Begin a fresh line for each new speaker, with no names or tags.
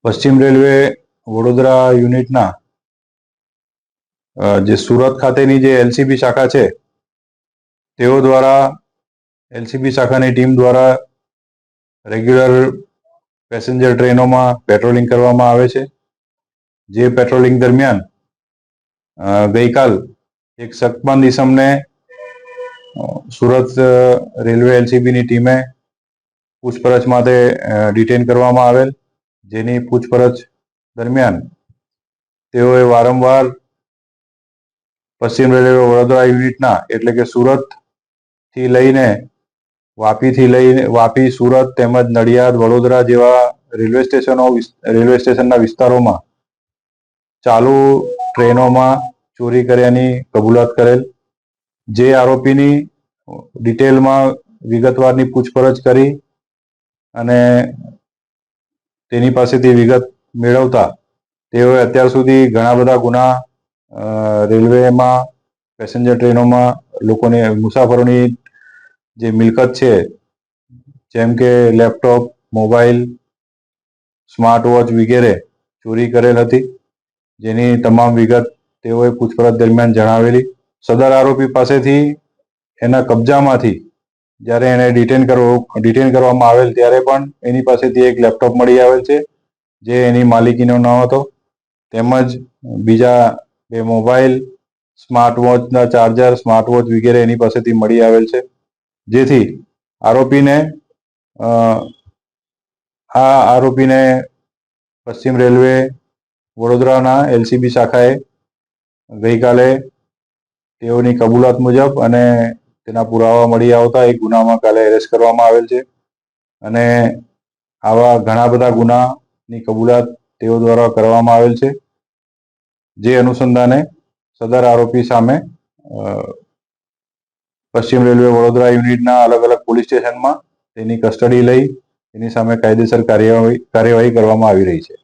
પશ્ચિમ રેલવે વડોદરા યુનિટના જે સુરત ખાતેની જે એલસીબી શાખા છે તેઓ દ્વારા એલસીબી શાખાની ટીમ દ્વારા રેગ્યુલર પેસેન્જર ટ્રેનોમાં પેટ્રોલિંગ કરવામાં આવે છે। જે પેટ્રોલિંગ દરમિયાન ગઈકાલ એક શકમંદ ઇસમને સુરત રેલવે એલસીબીની ટીમે પૂછપરછ માટે ડિટેન કરવામાં આવેલ, જેની પૂછપરછ દરમિયાન તેઓએ વારંવાર પશ્ચિમ રેલવે વડોદરા યુનિટના એટલે કે સુરતથી લઈને વાપી, સુરત તેમજ નડિયાદ, વડોદરા જેવા રેલવે સ્ટેશનના વિસ્તારોમાં ચાલુ ટ્રેનોમાં ચોરી કર્યાની કબૂલાત કરેલ। જે આરોપીની ડિટેલમાં વિગતવારની પૂછપરછ કરી અને તેની પાસેથી વિગત મેળવતા તેઓએ અત્યાર સુધી ઘણા બધા ગુના રેલવેમાં પેસેન્જર ટ્રેનોમાં મુસાફરોની જે મિલકત છે જેમ કે લેપટોપ, મોબાઈલ, સ્માર્ટ વોચ વગેરે ચોરી કરેલ હતી, જેની તમામ વિગત તેઓએ પૂછપરછ દરમિયાન જણાવેલી। સદર આરોપી પાસેથી એના કબજામાંથી જ્યારે એને ડિટેન કરવામાં આવેલ ત્યારે પણ એની પાસેથી એક લેપટોપ મળી આવેલ છે જે એની માલિકીનો ન હતો, તેમજ બીજા 2 મોબાઈલ, સ્માર્ટ વોચના ચાર્જર, સ્માર્ટ વોચ વગેરે એની પાસેથી મળી આવેલ છે। જેથી આરોપીને પશ્ચિમ રેલવે વડોદરાના એલસીબી શાખાએ ગઈકાલે તેઓની કબૂલાત મુજબ અને તેના પુરાવા મળી આવતા એક ગુનામાં કાલે એરેસ્ટ કરવામાં આવેલ છે અને આવા ઘણા બધા ગુનાની કબૂલાત તેઓ દ્વારા કરવામાં આવેલ છે। જે અનુસંધાને સદર આરોપી સામે પશ્ચિમ રેલવે વડોદરા યુનિટના અલગ અલગ પોલીસ સ્ટેશનમાં તેની કસ્ટડી લઈ તેની સામે કાયદેસર કાર્યવાહી કરવામાં આવી રહી છે।